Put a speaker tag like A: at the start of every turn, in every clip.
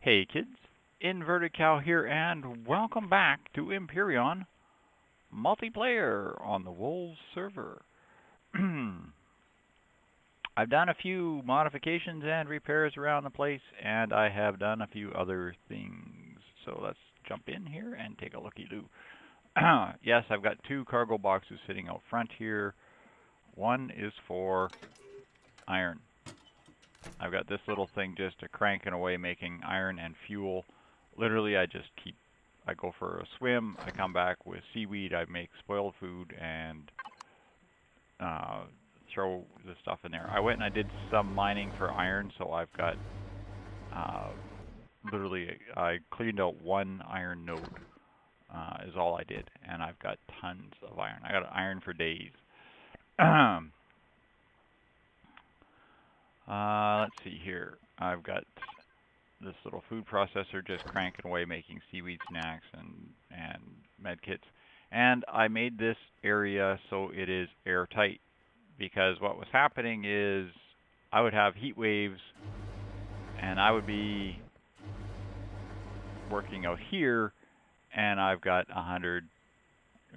A: Hey kids, Inverted Cow here, and welcome back to Empyrion multiplayer on the Wolves server. I've done a few modifications and repairs around the place, and I have done a few other things. So let's jump in here and take a looky-loo. Yes, I've got two cargo boxes sitting out front here. One is for iron. I've got this little thing just cranking away making iron and fuel. Literally, I go for a swim, I come back with seaweed, I make spoiled food, and throw the stuff in there. I went and I did some mining for iron, so I've got, literally, I cleaned out one iron node, is all I did, and I've got tons of iron. I got iron for days. Let's see here. I've got this little food processor just cranking away making seaweed snacks and med kits. And I made this area so it is airtight, because what was happening is I would have heat waves and I would be working out here and I've got 100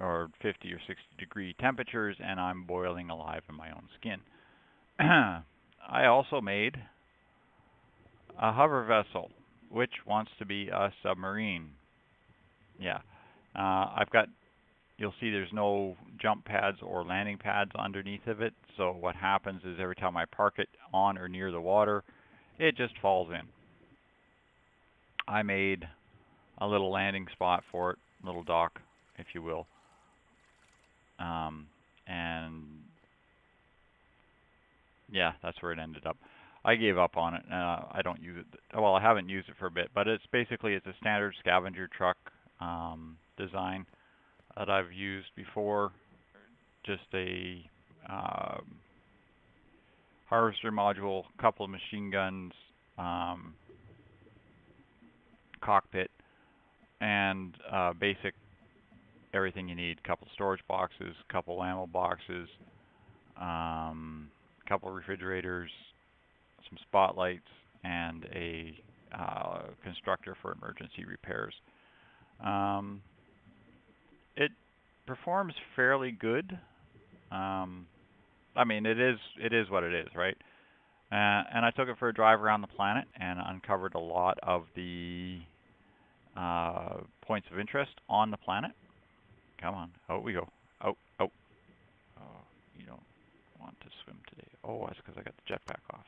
A: or 50 or 60 degree temperatures and I'm boiling alive in my own skin. I also made a hover vessel, which wants to be a submarine. Yeah, you'll see there's no jump pads or landing pads underneath of it, so what happens is every time I park it on or near the water, it just falls in. I made a little landing spot for it, little dock, if you will. And yeah, that's where it ended up. I gave up on it. I don't use it. Well, I haven't used it for a bit, but it's a standard scavenger truck design that I've used before. Just a harvester module, couple of machine guns, cockpit, and basic everything you need. Couple storage boxes, couple ammo boxes, couple refrigerators, some spotlights, and a constructor for emergency repairs. It performs fairly good. I mean, it is what it is, right? And I took it for a drive around the planet and uncovered a lot of the points of interest on the planet. Come on, out we go. Out. Oh, you don't want to swim today. Oh, that's because I got the jetpack off.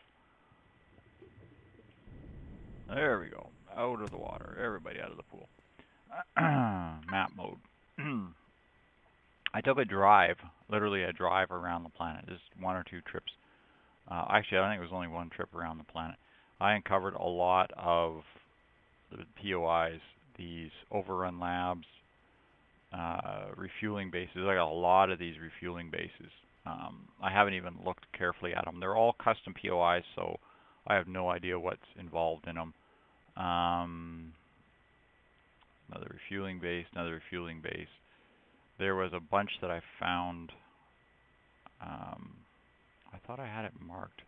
A: There we go. Out of the water. Everybody out of the pool. Map mode. I took a drive, literally a drive around the planet. Just one or two trips. Actually, I think it was only one trip around the planet. I uncovered a lot of the POIs, these overrun labs, refueling bases. I got a lot of these refueling bases. I haven't even looked carefully at them. They're all custom POIs, so I have no idea what's involved in them. Another refueling base, another refueling base. There was a bunch that I found. I thought I had it marked.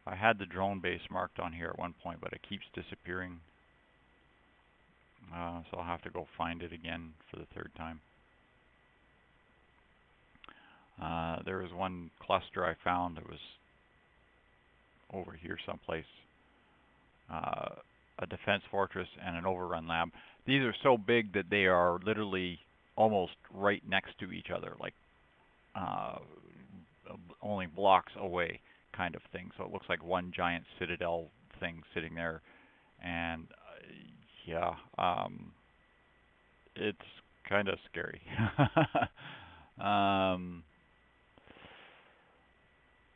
A: I had the drone base marked on here at one point, but it keeps disappearing. So I'll have to go find it again for the third time. There was one cluster I found that was over here someplace. A defense fortress and an overrun lab. These are so big that they are literally almost right next to each other, like only blocks away kind of thing. So it looks like one giant citadel thing sitting there. And yeah, it's kind of scary.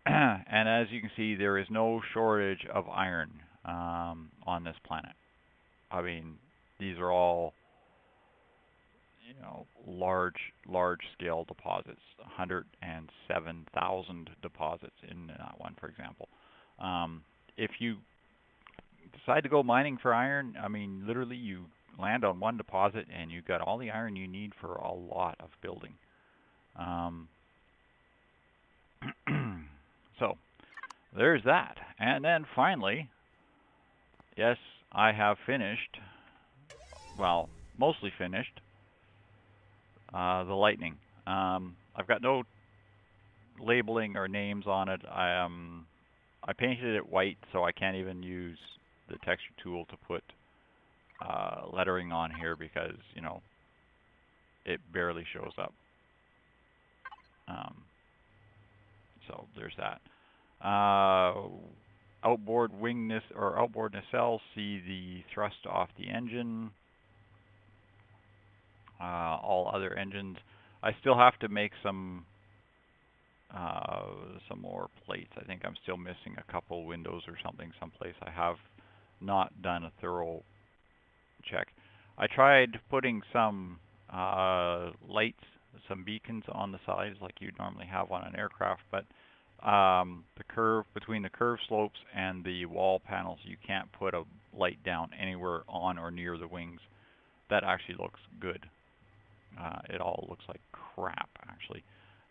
A: And as you can see, there is no shortage of iron on this planet. I mean, these are all, large scale deposits. 107,000 deposits in that one, for example. If you decide to go mining for iron, I mean, literally you land on one deposit and you've got all the iron you need for a lot of building. So there's that. And then finally, Yes, I have finished, well, mostly finished, the lightning. I've got no labeling or names on it. I painted it white, so I can't even use the texture tool to put lettering on here because, you know, it barely shows up. So there's that. Outboard wing or outboard nacelle, see the thrust off the engine. All other engines. I still have to make some more plates. I think I'm still missing a couple windows or something someplace. I have not done a thorough check. I tried putting some lights, some beacons on the sides like you'd normally have on an aircraft, but the curve between the curve slopes and the wall panels, you can't put a light down anywhere on or near the wings. That actually looks good. It all looks like crap, actually.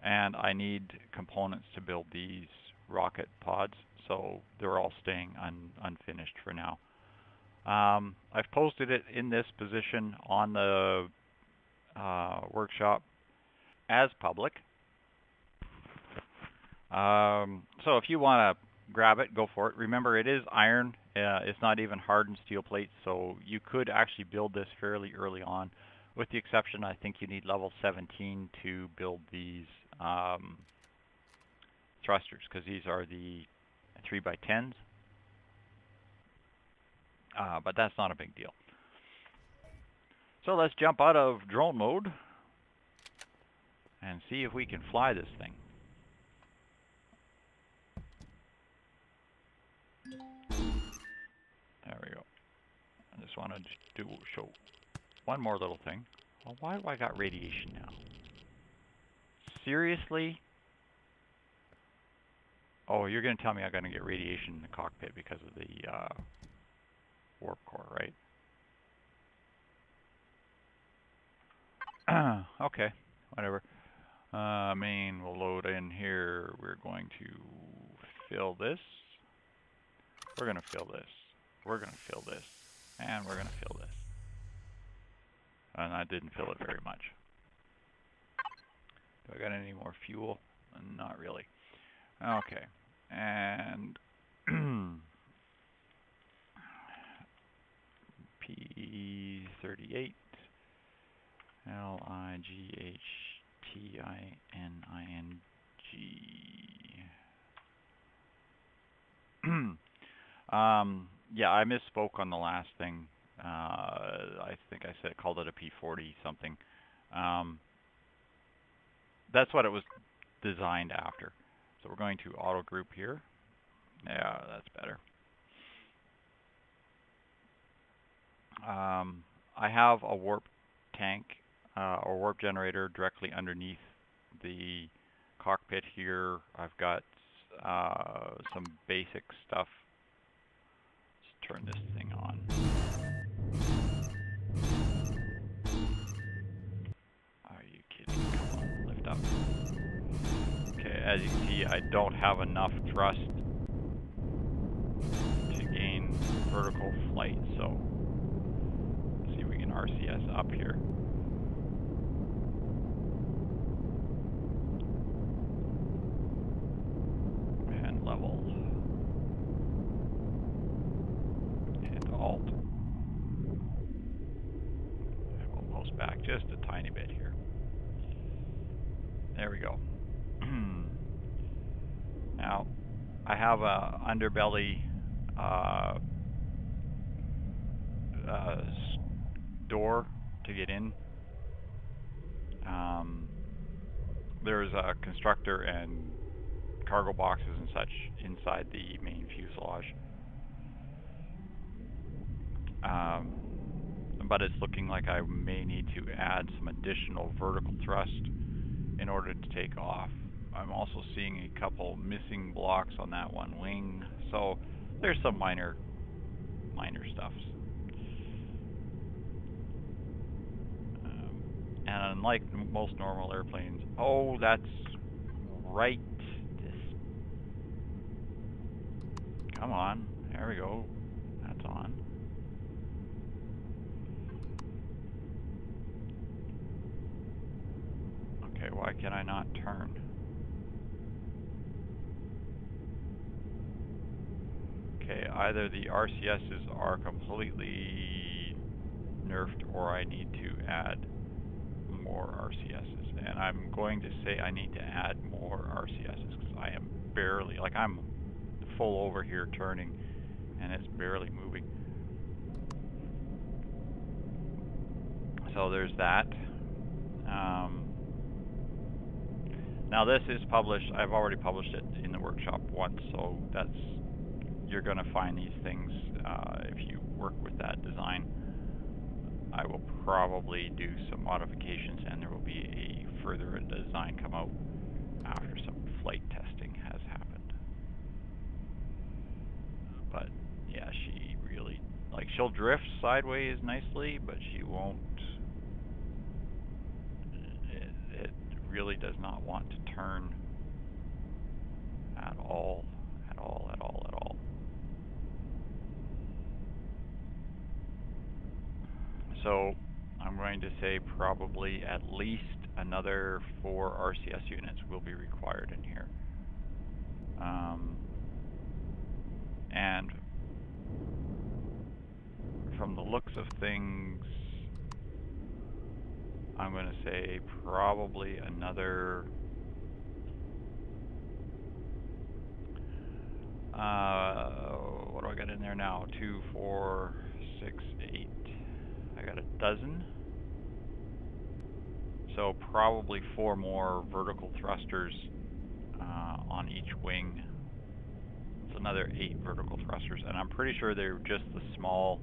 A: And I need components to build these rocket pods, so they're all staying unfinished for now. I've posted it in this position on the workshop as public. So if you want to grab it, go for it. Remember, it is iron. It's not even hardened steel plates, so you could actually build this fairly early on. With the exception, I think you need level 17 to build these thrusters, because these are the 3x10s. But that's not a big deal. So let's jump out of drone mode and see if we can fly this thing. There we go. I just wanted to show one more little thing. Well, why do I got radiation now? Seriously? Oh, you're going to tell me I'm going to get radiation in the cockpit because of the warp core, right? Okay, whatever. Main will load in here. We're going to fill this. We're going to fill this. We're going to fill this. And we're going to fill this. And I didn't fill it very much. Do I got any more fuel? Not really. Okay. And P38 LIGHTTINING. Yeah, I misspoke on the last thing. I think I called it a P40 something. That's what it was designed after. So we're going to auto group here. Yeah, that's better. I have a warp tank or warp generator directly underneath the cockpit here. I've got some basic stuff. Let's turn this thing on. Are you kidding? Come on, lift up. Okay, as you can see, I don't have enough thrust to gain vertical flight, so let's see if we can RCS up here. And level. And Alt. And we'll post back just a tiny bit here. There we go. Now, I have a underbelly door to get in. There's a constructor and cargo boxes and such inside the main fuselage. But it's looking like I may need to add some additional vertical thrust in order to take off. I'm also seeing a couple missing blocks on that one wing, so there's some minor stuff. And unlike most normal airplanes, oh, that's right. Come on, there we go. That's on. can I not turn? Okay, either the RCSs are completely nerfed or I need to add more RCSs. And I'm going to say I need to add more RCSs because I am barely, like I'm full over here turning and it's barely moving. So there's that. Now this is published, I've already published it in the workshop once, so that's, you're going to find these things if you work with that design. I will probably do some modifications and there will be a further design come out after some flight testing has happened. But yeah, she really, like, she'll drift sideways nicely, but she won't, it really does not want to turn at all, at all, at all, at all. So I'm going to say probably at least another 4 RCS units will be required in here. And from the looks of things, I'm going to say probably another what do I got in there now? 2, 4, 6, 8. I got a dozen. So probably 4 more vertical thrusters on each wing. It's another 8 vertical thrusters, and I'm pretty sure they're just the small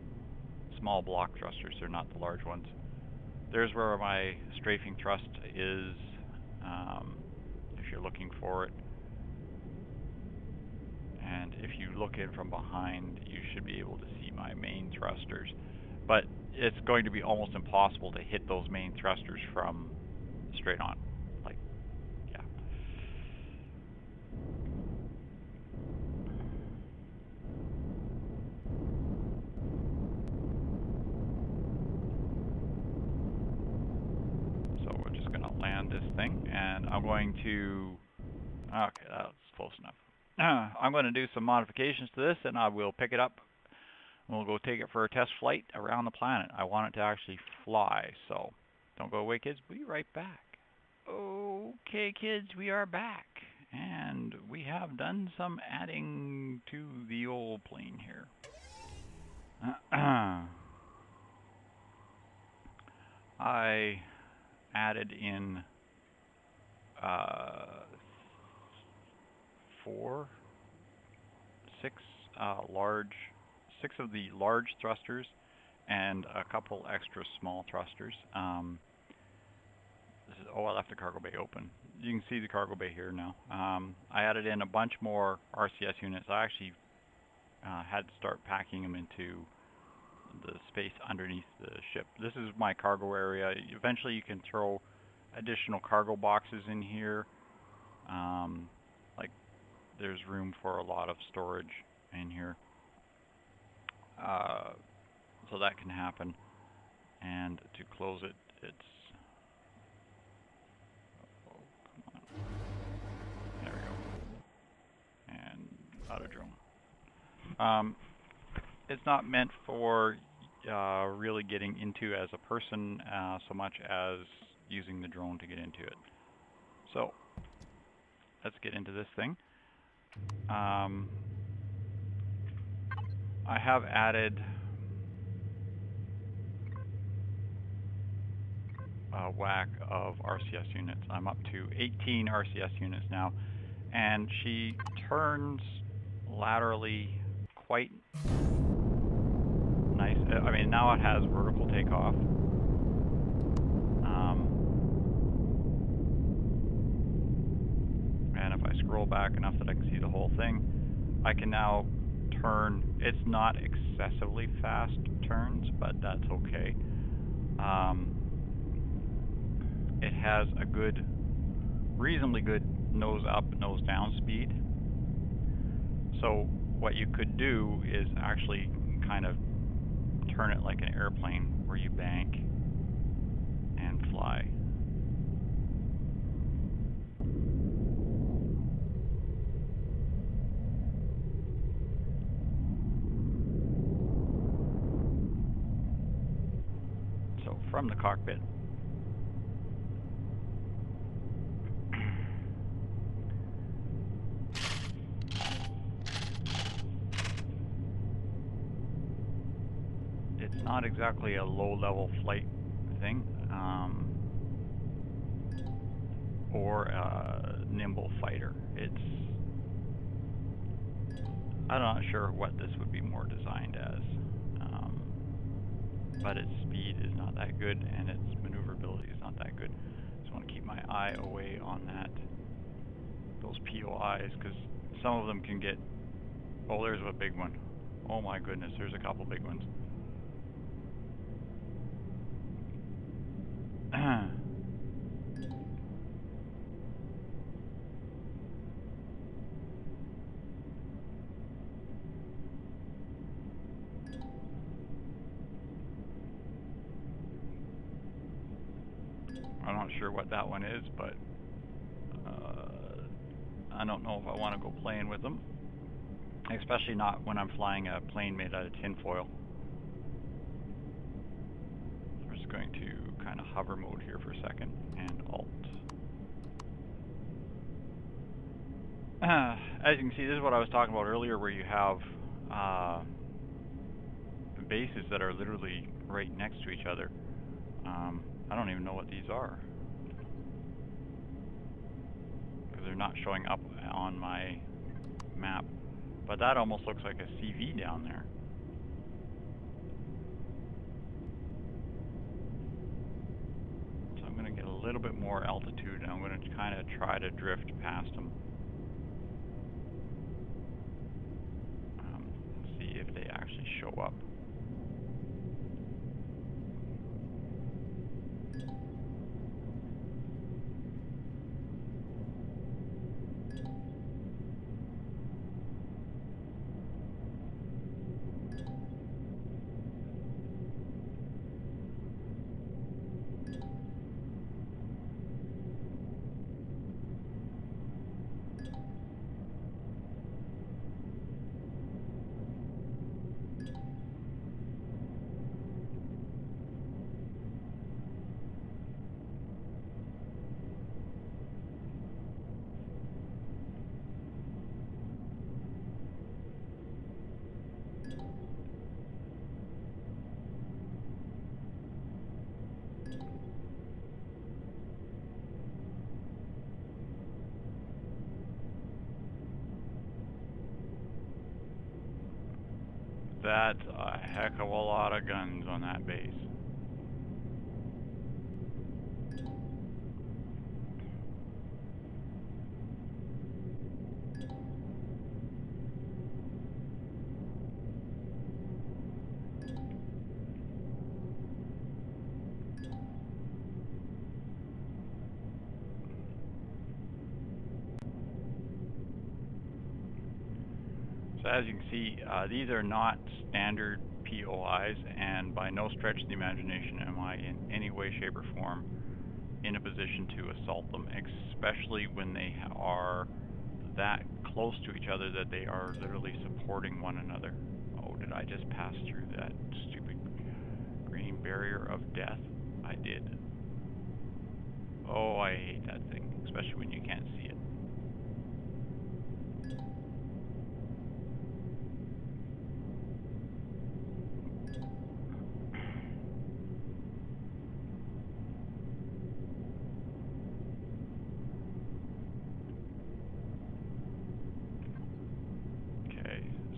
A: block thrusters. They're not the large ones. There's where my strafing thrust is, if you're looking for it. And if you look in from behind, you should be able to see my main thrusters. But it's going to be almost impossible to hit those main thrusters from straight on. Like, yeah. So we're just going to land this thing, and I'm going to, okay, that's close enough. I'm going to do some modifications to this, and I will pick it up. We'll go take it for a test flight around the planet. I want it to actually fly, so don't go away, kids. We'll be right back. Okay, kids, we are back, and we have done some adding to the old plane here. I added in 6 of the large thrusters and a couple extra small thrusters. Oh, I left the cargo bay open. You can see the cargo bay here now. I added in a bunch more RCS units. I actually had to start packing them into the space underneath the ship. This is my cargo area. Eventually you can throw additional cargo boxes in here. Like, there's room for a lot of storage in here. So that can happen. And to close it, it's, oh, come on. There we go. And auto drone. It's not meant for really getting into as a person so much as using the drone to get into it. So let's get into this thing. I have added a whack of RCS units. I'm up to 18 RCS units now, and she turns laterally quite nice. I mean, now it has vertical takeoff. And if I scroll back enough that I can see the whole thing, I can now turn. It's not excessively fast turns, but that's okay. It has a good, reasonably good nose up, nose down speed. So what you could do is actually kind of turn it like an airplane where you bank and fly. from the cockpit. It's not exactly a low-level flight thing, or a nimble fighter. I'm not sure what this would be more designed as, but its speed is not that good and its maneuverability is not that good. Just want to keep my eye away on those POIs, because some of them can get, oh, there's a big one. Oh my goodness, there's a couple big ones. I'm not sure what that one is, but I don't know if I want to go playing with them, especially not when I'm flying a plane made out of tinfoil. I'm just going to kind of hover mode here for a second and Alt. As you can see, this is what I was talking about earlier, where you have bases that are literally right next to each other. I don't even know what these are, because they're not showing up on my map. But that almost looks like a CV down there. So I'm going to get a little bit more altitude, and I'm going to kind of try to drift past them. And see if they actually show up. That's a heck of a lot of guns on that base. So as you can see, these are not standard POIs, and by no stretch of the imagination am I in any way, shape, or form in a position to assault them, especially when they are that close to each other that they are literally supporting one another. Oh, did I just pass through that stupid green barrier of death? I did. Oh, I hate that thing, especially when you can't see it.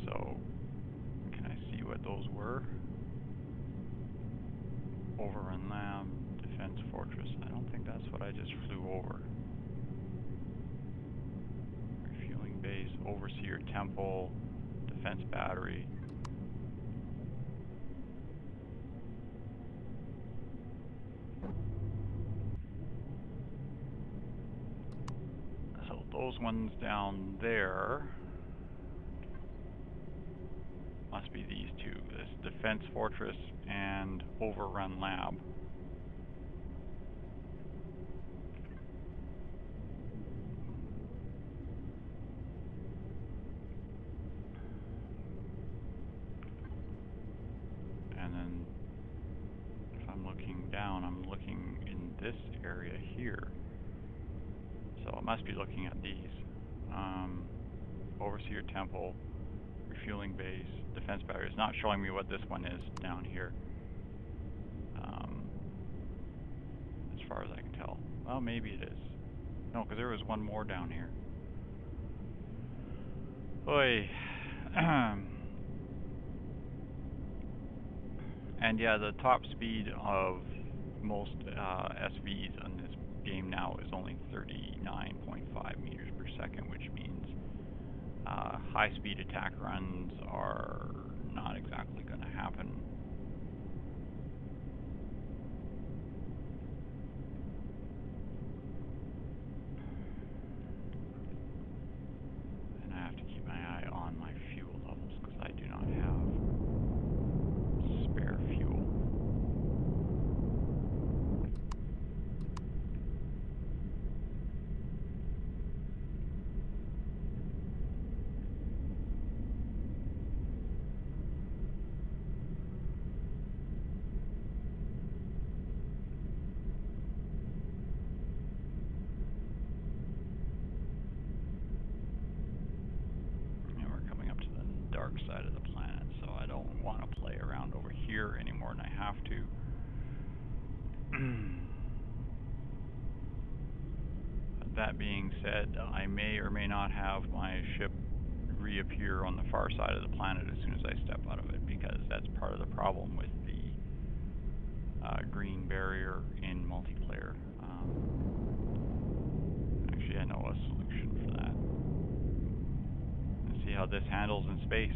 A: So, can I see what those were? Overrun Lab, Defense Fortress. I don't think that's what I just flew over. Refueling Base, Overseer Temple, Defense Battery. So those ones down there must be these two, this Defense Fortress and Overrun Lab. And then if I'm looking down, I'm looking in this area here. So I must be looking at these. Overseer Temple, refueling base, defense battery. It's not showing me what this one is down here. As far as I can tell. Well, maybe it is. No, because there was one more down here. Oy. And yeah, the top speed of most SVs on this game now is only 39.5 meters per second, which means high-speed attack runs are not exactly going to happen. And I have to keep my eye on my fuel levels because I do not have spare fuel. Dark side of the planet, so I don't want to play around over here any more than I have to. That being said, I may or may not have my ship reappear on the far side of the planet as soon as I step out of it, because that's part of the problem with the green barrier in multiplayer. Actually, I know a solution for that. See how this handles in space.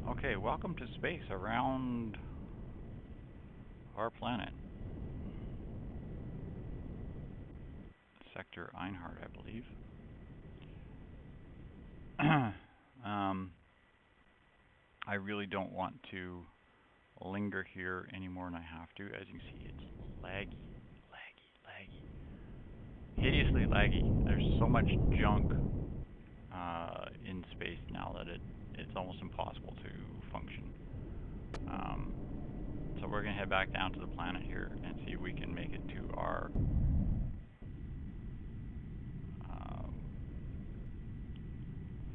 A: Okay, welcome to space around our planet. Sector Einhard, I believe. I really don't want to linger here any more than I have to. As you can see, it's laggy. Hideously laggy. There's so much junk in space now that it's almost impossible to function. So we're going to head back down to the planet here and see if we can make it to our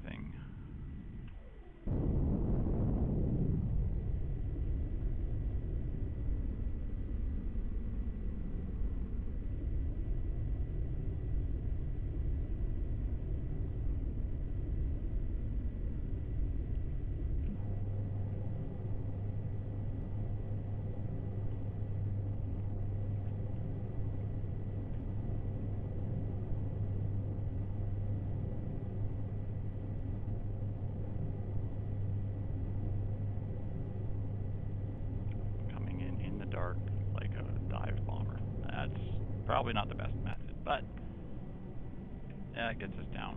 A: thing. Dark like a dive bomber. That's probably not the best method, but yeah, it gets us down.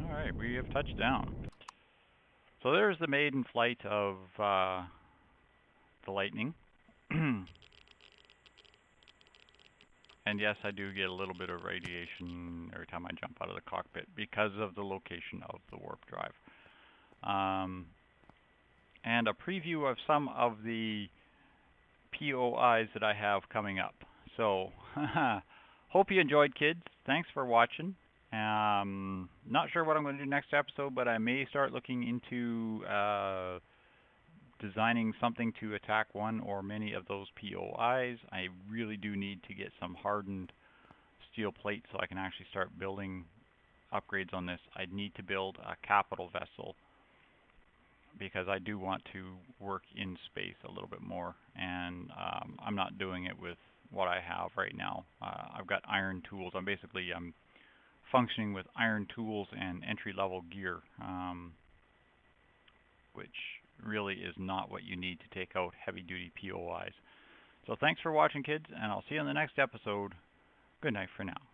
A: Alright, we have touched down. So there's the maiden flight of the Lightning. And yes, I do get a little bit of radiation every time I jump out of the cockpit because of the location of the warp drive. And a preview of some of the POIs that I have coming up. So, hope you enjoyed, kids. Thanks for watching. Not sure what I'm going to do next episode, but I may start looking into designing something to attack one or many of those POIs. I really do need to get some hardened steel plate so I can actually start building upgrades on this. I need to build a capital vessel because I do want to work in space a little bit more, and I'm not doing it with what I have right now. I've got iron tools. I'm functioning with iron tools and entry-level gear, which really is not what you need to take out heavy-duty POIs. So thanks for watching, kids, and I'll see you in the next episode. Good night for now.